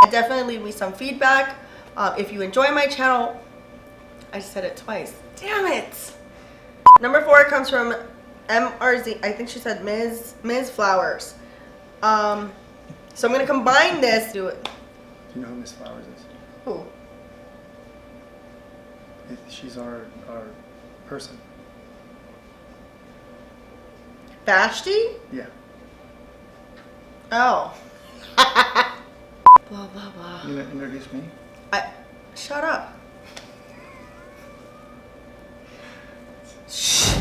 And definitely leave me some feedback. If you enjoy my channel, I said it twice. Damn it. Number 4 comes from MRZ. I think she said Ms. Flowers. So I'm going to combine this. Do it. Do you know who Miss Flowers is? Who? She's our person. Vashti? Yeah. Oh. Blah, blah, blah. You introduce me? Shut up. Shh.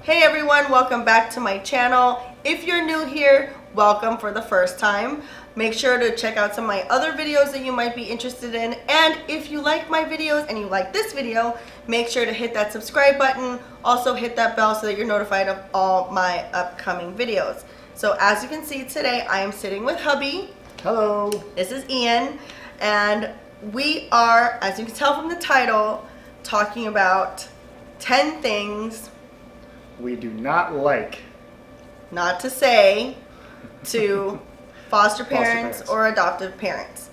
Hey everyone, welcome back to my channel. If you're new here, welcome for the first time. Make sure to check out some of my other videos that you might be interested in. And if you like my videos and you like this video, make sure to hit that subscribe button. Also hit that bell so that you're notified of all my upcoming videos. So as you can see today, I am sitting with hubby. Hello. This is Ian. And we are, as you can tell from the title, talking about 10 things we do not like. Not to say to foster parents or adoptive parents.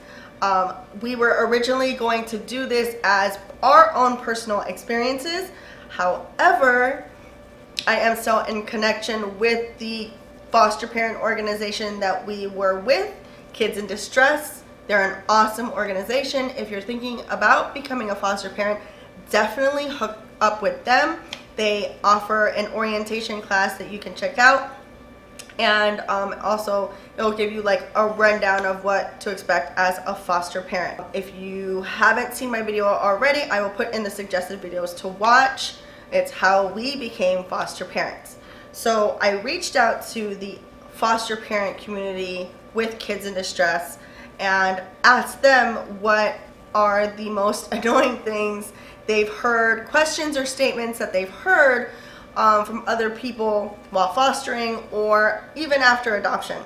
We were originally going to do this as our own personal experiences. However, I am still in connection with the foster parent organization that we were with, Kids in Distress. They're an awesome organization. If you're thinking about becoming a foster parent, definitely hook up with them. They offer an orientation class that you can check out. And also it'll give you like a rundown of what to expect as a foster parent. If you haven't seen my video already, I will put in the suggested videos to watch. It's how we became foster parents. So I reached out to the foster parent community with Kids in Distress and asked them what are the most annoying things they've heard, questions or statements that they've heard from other people while fostering or even after adoption.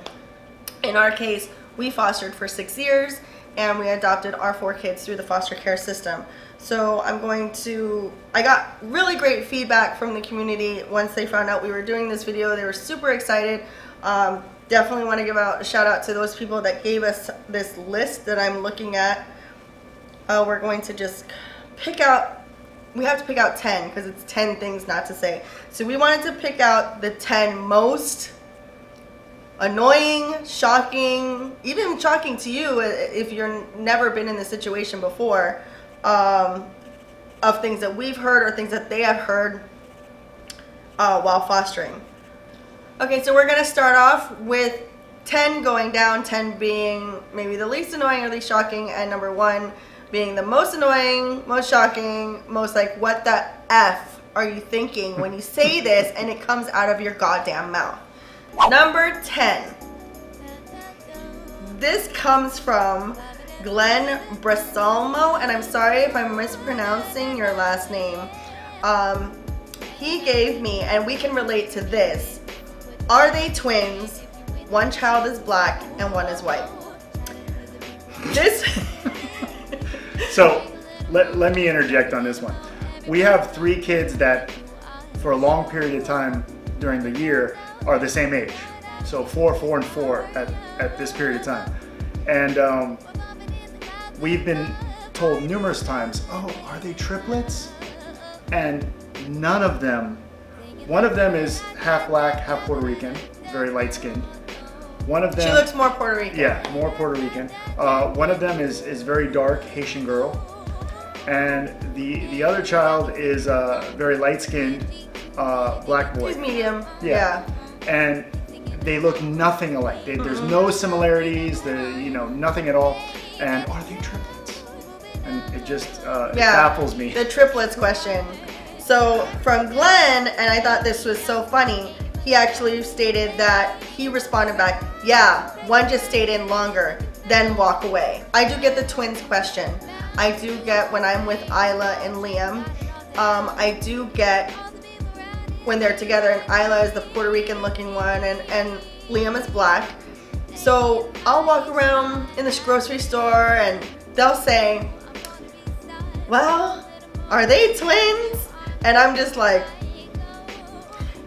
In our case, we fostered for 6 years and we adopted our 4 kids through the foster care system. So I got really great feedback from the community once they found out we were doing this video. They were super excited. Definitely want to give a shout out to those people that gave us this list that I'm looking at. We're going to just pick out, we have to pick out 10 because it's 10 things not to say. So we wanted to pick out the 10 most annoying, shocking, even shocking to you if you've never been in this situation before, of things that we've heard or things that they have heard while fostering. Okay, so we're going to start off with 10 going down, 10 being maybe the least annoying or least shocking, and number 1 being the most annoying, most shocking, most like, what the F are you thinking when you say this and it comes out of your goddamn mouth? Number 10. This comes from Glenn Brasalmo, and I'm sorry if I'm mispronouncing your last name. He gave me, and we can relate to this, are they twins? One child is black and one is white. This... So let me interject on this one. We have 3 kids that for a long period of time during the year are the same age. So 4, 4, and 4 at this period of time. And we've been told numerous times, oh, are they triplets? And none of them, one of them is half black, half Puerto Rican, very light skinned. One of them, she looks more Puerto Rican. Yeah, more Puerto Rican. One of them is very dark Haitian girl, and the other child is very light skinned black boy. He's medium. Yeah. And they look nothing alike. There's no similarities. Nothing at all. And are they triplets? And it just it baffles me. The triplets question. So from Glenn, and I thought this was so funny, he actually stated that he responded back, yeah, one just stayed in longer, then walk away. I do get the twins question. I do get when I'm with Isla and Liam. I do get when they're together, and Isla is the Puerto Rican looking one and Liam is black. So I'll walk around in this grocery store and they'll say, well, are they twins? And I'm just like,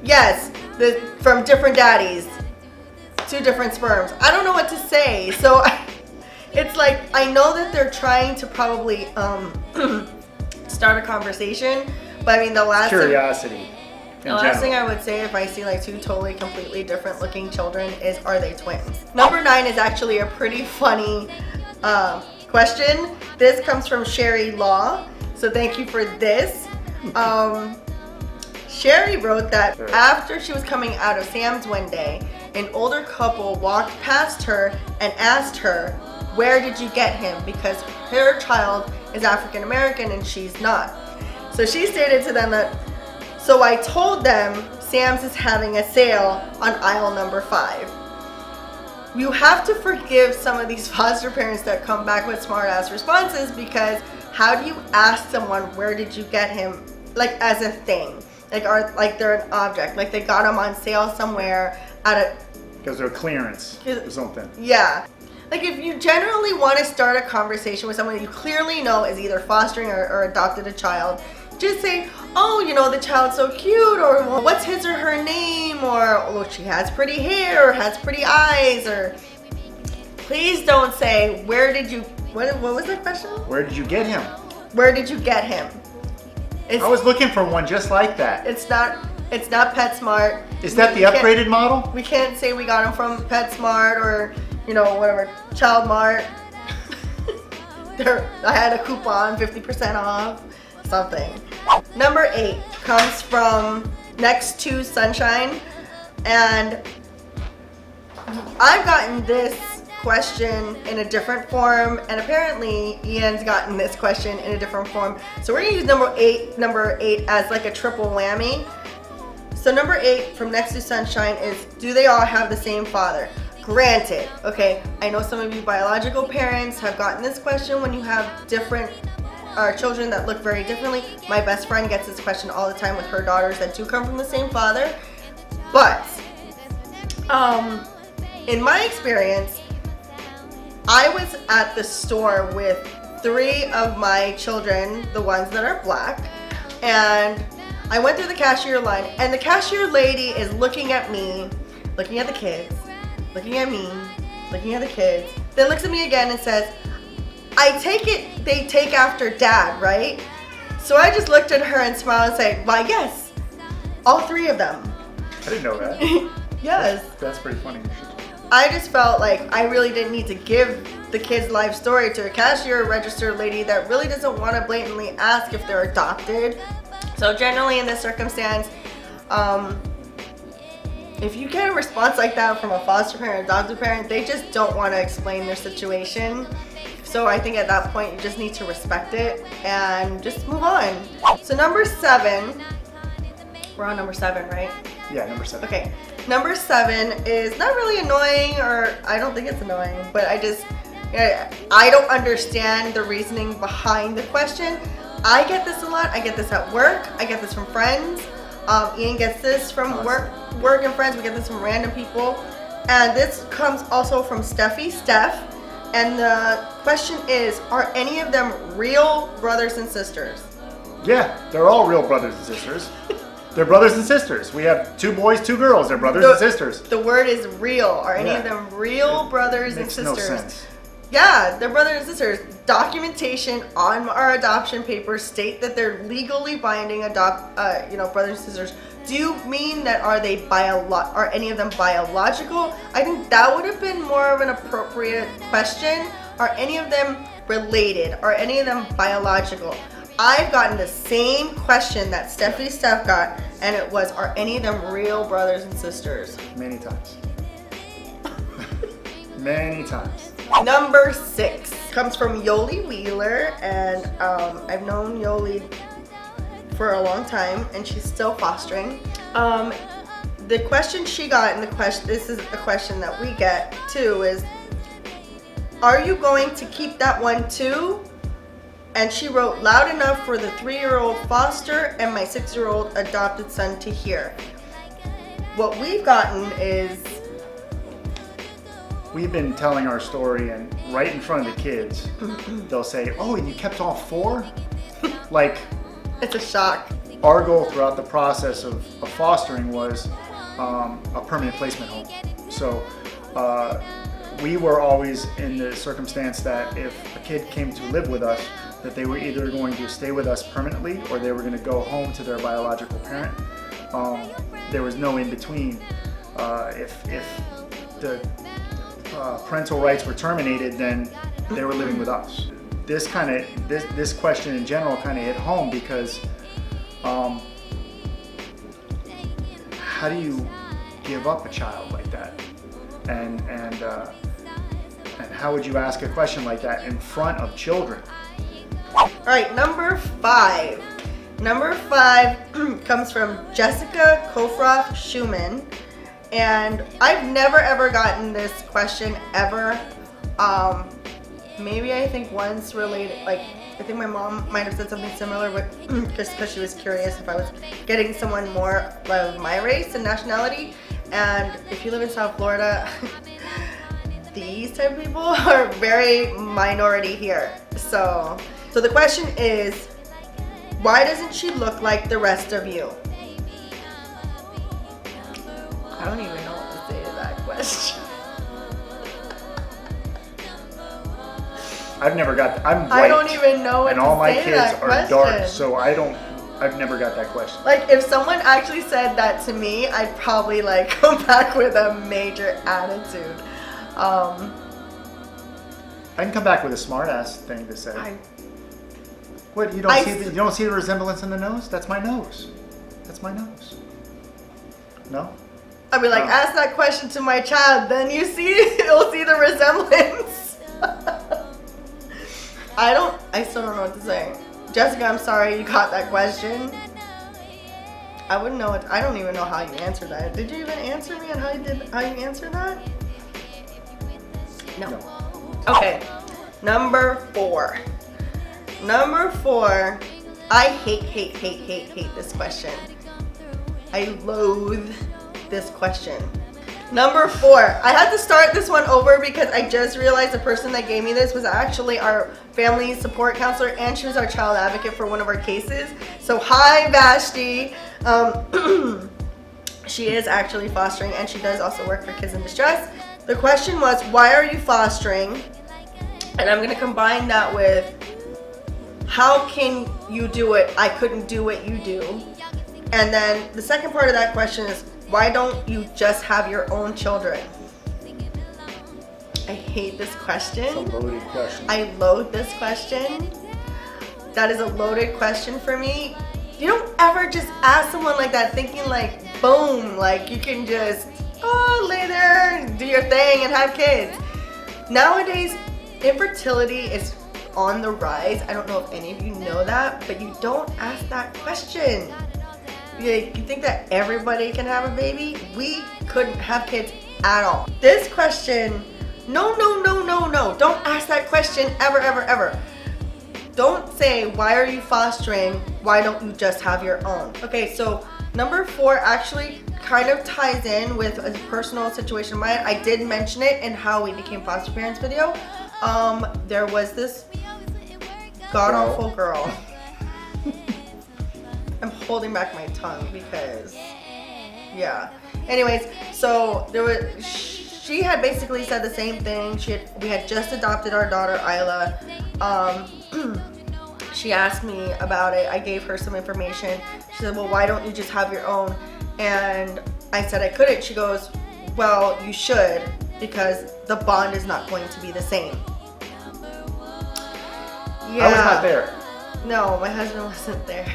yes, from different daddies, 2 different sperms. I don't know what to say. So It's like, I know that they're trying to probably start a conversation, but I mean, the last Curiosity. thing I would say if I see like two totally completely different looking children is, are they twins? Number 9 is actually a pretty funny question. This comes from Sherry Law, so thank you for this. Sherry wrote that after she was coming out of Sam's one day, an older couple walked past her and asked her, where did you get him? Because her child is African American and she's not. So she stated to them that, so I told them Sam's is having a sale on aisle number 5. You have to forgive some of these foster parents that come back with smart ass responses, because how do you ask someone, where did you get him? Like, as a thing. Like they're an object. Like they got them on sale somewhere at a... Because they're clearance or something. Yeah. Like, if you generally want to start a conversation with someone you clearly know is either fostering or adopted a child, just say, oh, you know, the child's so cute, or well, what's his or her name, or oh, she has pretty hair, or has pretty eyes, or please don't say, where did you, what was the question? Where did you get him? Where did you get him? I was looking for one just like that. It's not PetSmart. Is that the upgraded model? We can't say we got him from PetSmart or, you know, whatever, Child Mart. I had a coupon, 50% off, something. Number 8 comes from Next to Sunshine, and I've gotten this question in a different form, and apparently Ian's gotten this question in a different form. So we're gonna use number eight as like a triple whammy. So number 8 from Next to Sunshine is, do they all have the same father? Granted, okay, I know some of you biological parents have gotten this question when you have different children that look very differently. My best friend gets this question all the time with her daughters that do come from the same father. But in my experience, I was at the store with 3 of my children, the ones that are black, and I went through the cashier line, and the cashier lady is looking at me, looking at the kids, looking at me, looking at the kids, then looks at me again and says, I take it they take after dad, right? So I just looked at her and smiled and said, why, yes, all 3 of them. I didn't know that. Yes. That's pretty funny. I just felt like I really didn't need to give the kid's life story to a cashier or register lady that really doesn't want to blatantly ask if they're adopted. So generally in this circumstance, if you get a response like that from a foster parent or adoptive parent, they just don't want to explain their situation. So I think at that point you just need to respect it and just move on. So number 7, we're on number 7, right? Yeah, number 7. Okay, number 7 is not really annoying, or I don't think it's annoying, but I don't understand the reasoning behind the question. I get this a lot. I get this at work. I get this from friends. Ian gets this from work and friends. We get this from random people. And this comes also from Steph. And the question is, are any of them real brothers and sisters? Yeah, they're all real brothers and sisters. They're brothers and sisters. We have 2 boys, 2 girls. They're brothers and sisters. The word is real. Are any of them real brothers and sisters? Makes no sense. Yeah, they're brothers and sisters. Documentation on our adoption papers state that they're legally binding brothers and sisters. Do you mean that are any of them biological? I think that would have been more of an appropriate question. Are any of them related? Are any of them biological? I've gotten the same question that Steph got, and it was, are any of them real brothers and sisters? Many times. Many times. Number 6 comes from Yoli Wheeler, and I've known Yoli for a long time, and she's still fostering. The question she got, and this is a question that we get too, is, are you going to keep that one too? And she wrote, loud enough for the 3-year-old foster and my 6-year-old adopted son to hear. What we've gotten is, we've been telling our story, and right in front of the kids, they'll say, oh, and you kept all 4? Like, it's a shock. Our goal throughout the process of fostering was a permanent placement home. So we were always in the circumstance that if a kid came to live with us, that they were either going to stay with us permanently or they were going to go home to their biological parent. There was no in between. If the parental rights were terminated, then they were living with us. This question in general kind of hit home because how do you give up a child like that? And how would you ask a question like that in front of children? All right, number 5. Number 5 comes from Jessica Kofroth Schumann, and I've never ever gotten this question ever. Maybe I think once related, like I think my mom might have said something similar, just because she was curious if I was getting someone more of my race and nationality. And if you live in South Florida, these type of people are very minority here. So the question is, why doesn't she look like the rest of you? I don't even know what to say to that question. I've never got. I'm white. I don't even know what and to all my say to kids that are question. dark, so I've never got that question. Like if someone actually said that to me, I'd probably like come back with a major attitude. I can come back with a smart ass thing to say. What, you don't see the resemblance in the nose? That's my nose. That's my nose. No? I'd be like, ask that question to my child, then you'll see the resemblance. I still don't know what to say. Jessica, I'm sorry you caught that question. I wouldn't know I don't even know how you answered that. Did you even answer me on how you answered that? No. Okay. Number 4. I hate this question. I loathe this question. Number 4. I had to start this one over because I just realized the person that gave me this was actually our family support counselor, and she was our child advocate for one of our cases. So hi Vashti. She is actually fostering, and she does also work for kids in distress. The question was, why are you fostering? And I'm going to combine that with, how can you do it? I couldn't do what you do. And then the second part of that question is, why don't you just have your own children? I hate this question. It's a loaded question. I loathe this question. That is a loaded question for me. You don't ever just ask someone like that thinking like, boom, like you can just, lay there, do your thing and have kids. Nowadays, infertility is on the rise. I don't know if any of you know that, but you don't ask that question. You think that everybody can have a baby? We couldn't have kids at all. This question, no. Don't ask that question ever. Don't say, why are you fostering? Why don't you just have your own? Okay, so number 4 actually kind of ties in with a personal situation of mine. I did mention it in how we became foster parents video. There was this god-awful girl. I'm holding back my tongue because, yeah. Anyways, so she had basically said the same thing. We had just adopted our daughter Isla. She asked me about it. I gave her some information. She said, well, why don't you just have your own? And I said I couldn't. She goes, well, you should, because the bond is not going to be the same. Yeah. I was not there. No, my husband wasn't there.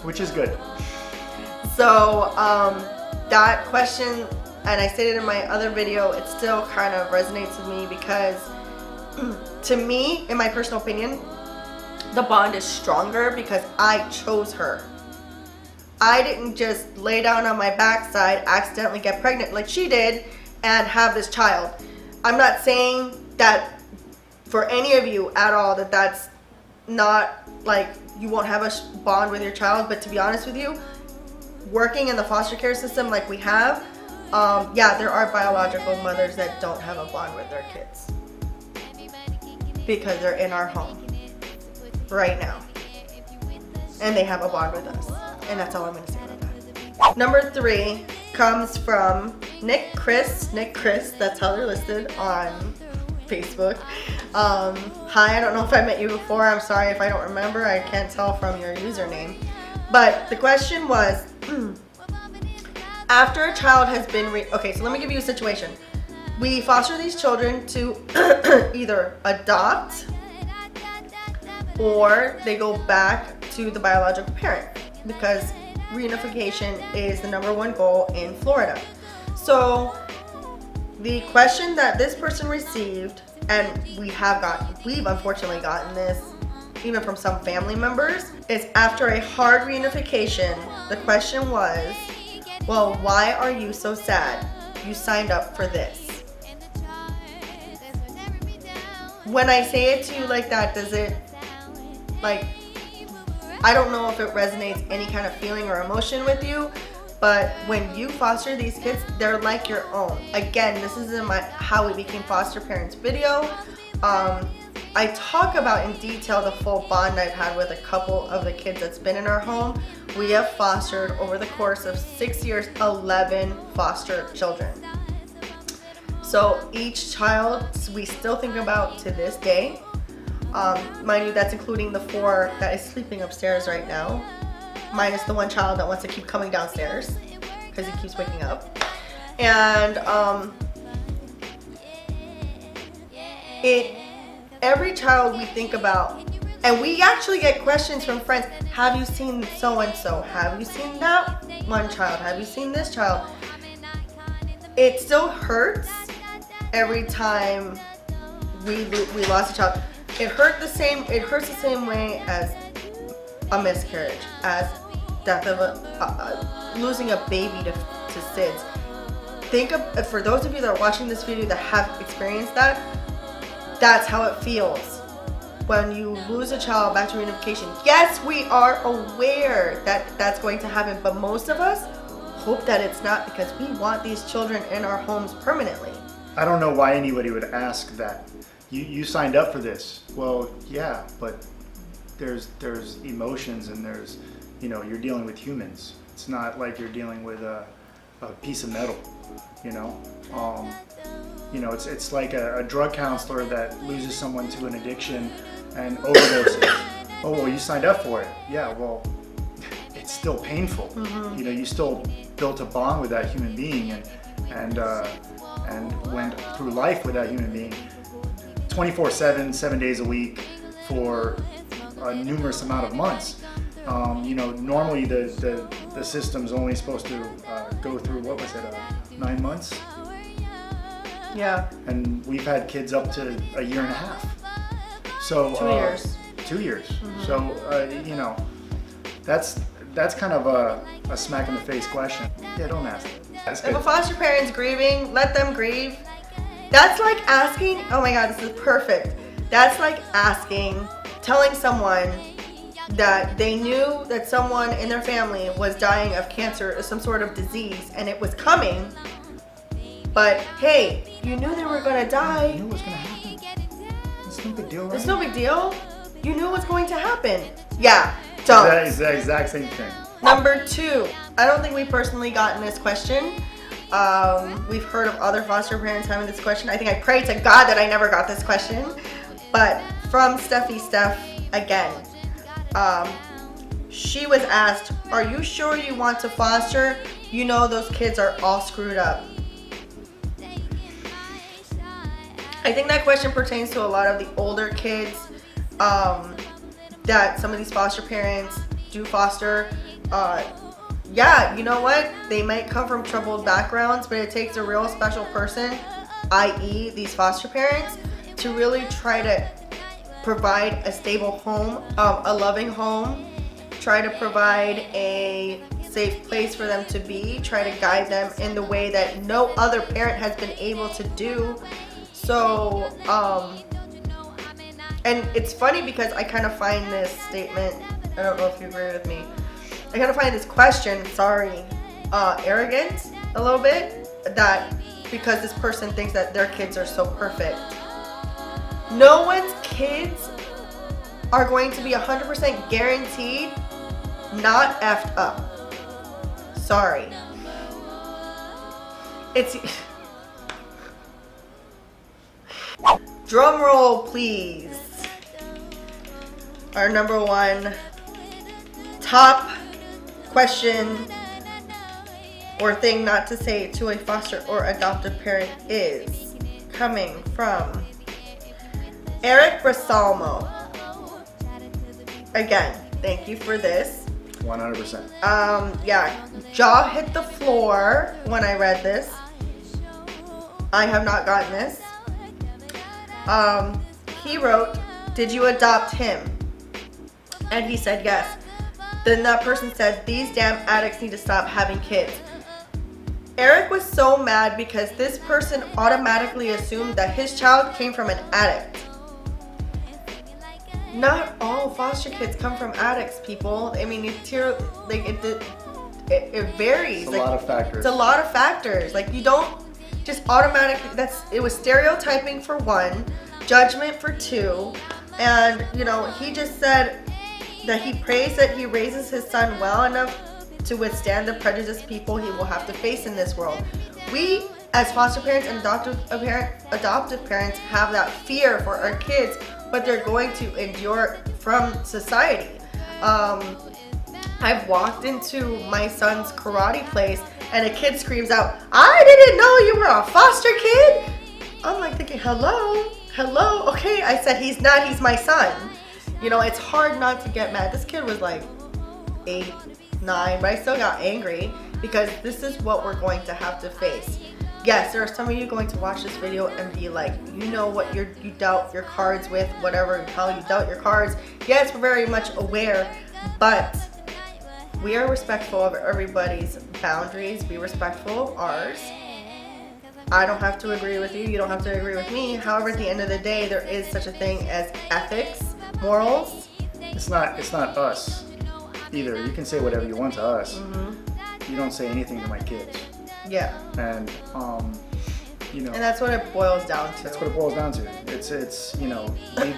Which is good. So that question, and I stated in my other video, it still kind of resonates with me because to me, in my personal opinion, the bond is stronger because I chose her. I didn't just lay down on my backside, accidentally get pregnant like she did, and have this child. I'm not saying that for any of you at all that that's not like you won't have a bond with your child, but to be honest with you, working in the foster care system like we have, yeah, there are biological mothers that don't have a bond with their kids because they're in our home right now and they have a bond with us, and that's all I'm going to say about that. Number 3 comes from Nick Chris, that's how they're listed on Facebook. Hi, I don't know if I met you before. I'm sorry if I don't remember. I can't tell from your username. But the question was, after a child has been, okay, so let me give you a situation. We foster these children to either adopt or they go back to the biological parent because reunification is the #1 goal in Florida. So the question that this person received, and we've unfortunately gotten this even from some family members, is after a hard reunification, the question was, well, why are you so sad? You signed up for this. When I say it to you like that, does it, like, I don't know if it resonates any kind of feeling or emotion with you, but when you foster these kids, they're like your own. Again, this is in my How We Became Foster Parents video. I talk about in detail the full bond I've had with a couple of the kids that's been in our home. We have fostered over the course of 6 years, 11 foster children. So each child we still think about to this day. Mind you, that's including the 4 that is sleeping upstairs right now, minus the 1 child that wants to keep coming downstairs because he keeps waking up. And every child we think about, and we actually get questions from friends, have you seen so-and-so? Have you seen that one child? Have you seen this child? It still hurts every time we lost a child. It hurts the same way as a miscarriage, as death of losing a baby to SIDS. Think of, for those of you that are watching this video that have experienced that, that's how it feels when you lose a child back to reunification. Yes, we are aware that that's going to happen, but most of us hope that it's not because we want these children in our homes permanently. I don't know why anybody would ask that. You signed up for this. Well, yeah, but there's emotions and there's, you're dealing with humans. It's not like you're dealing with a piece of metal, it's like a drug counselor that loses someone to an addiction and overdoses. Oh, well, you signed up for it. Yeah, well, it's still painful. Mm-hmm. You still built a bond with that human being and went through life with that human being 24/7, 7 days a week for a numerous amount of months. Normally the system's only supposed to go through, 9 months? Yeah. And we've had kids up to a year and a half. So 2 years. 2 years. Mm-hmm. So that's kind of a smack in the face question. Yeah, don't ask. If a foster parent's grieving, let them grieve. That's like asking, oh my God, this is perfect. That's like telling someone that they knew that someone in their family was dying of cancer or some sort of disease and it was coming, but hey, you knew they were gonna die. You knew it was gonna happen. It's no big deal, right? It's no big deal. You knew what's going to happen. Yeah, don't. That is the exact same thing. Number 2, I don't think we've personally gotten this question. We've heard of other foster parents having this question. I think I pray to God that I never got this question. But from Steffi Steph again, she was asked, are you sure you want to foster? You know those kids are all screwed up. I think that question pertains to a lot of the older kids that some of these foster parents do foster. Yeah, you know what? They might come from troubled backgrounds, but it takes a real special person, i.e. these foster parents, to really try to provide a stable home, a loving home, try to provide a safe place for them to be, try to guide them in the way that no other parent has been able to do. So, and it's funny because I kind of find this statement, I don't know if you agree with me, I kind of find this question, arrogant a little bit, that because this person thinks that their kids are so perfect. No one's kids are going to be 100% guaranteed not effed up. Sorry. Drum roll, please. Our number one top question or thing not to say to a foster or adoptive parent is coming from Eric Brasalmo. Again, thank you for this. 100%. Yeah, jaw hit the floor when I read this. I have not gotten this. He wrote, "Did you adopt him?" And he said yes. Then that person said, "These damn addicts need to stop having kids." Eric was so mad because this person automatically assumed that his child came from an addict. Not all foster kids come from addicts, people. I mean, it varies. It's a lot of factors. It's a lot of factors. Like, you don't just automatically, it was stereotyping for one, judgment for two, and you know, he just said that he prays that he raises his son well enough to withstand the prejudice people he will have to face in this world. We, as foster parents and adoptive parents, have that fear for our kids, but they're going to endure from society. I've walked into my son's karate place and a kid screams out, "I didn't know you were a foster kid." I'm like thinking, hello, okay. I said, he's not, he's my son. You know, it's hard not to get mad. This kid was like 8, 9, but I still got angry because this is what we're going to have to face. Yes, there are some of you going to watch this video and be like, you know what you dealt your cards with, whatever, how you dealt your cards. Yes, we're very much aware, but we are respectful of everybody's boundaries. Be respectful of ours. I don't have to agree with you. You don't have to agree with me. However, at the end of the day, there is such a thing as ethics, morals. It's not us either. You can say whatever you want to us. Mm-hmm. You don't say anything to my kids. Yeah. And you know. And that's what it boils down to. That's what it boils down to. It's you know,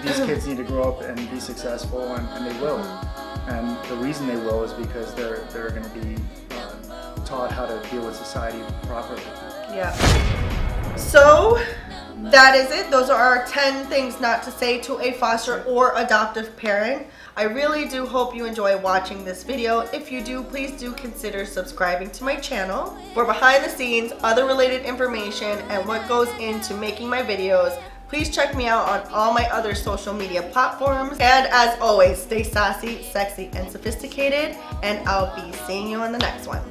these kids need to grow up and be successful, and they will. Mm-hmm. And the reason they will is because they're going to be taught how to deal with society properly. Yeah. So that is it. Those are our 10 things not to say to a foster or adoptive parent. I really do hope you enjoy watching this video. If you do, please do consider subscribing to my channel for behind the scenes, other related information, and what goes into making my videos. Please check me out on all my other social media platforms. And as always, stay sassy, sexy, and sophisticated, and I'll be seeing you on the next one.